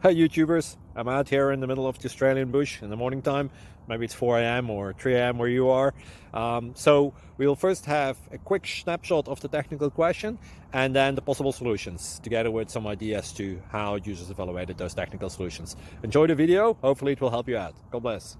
Hey YouTubers, I'm out here in the middle of the Australian bush in the morning time. Maybe it's 4 a.m. or 3 a.m. where you are. So we'll first have a quick snapshot of the technical question and then the possible solutions, together with some ideas to how users evaluated those technical solutions. Enjoy the video, hopefully it will help you out. God bless.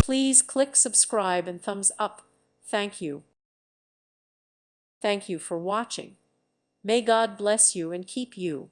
Please click subscribe and thumbs up. Thank you. Thank you for watching. May God bless you and keep you.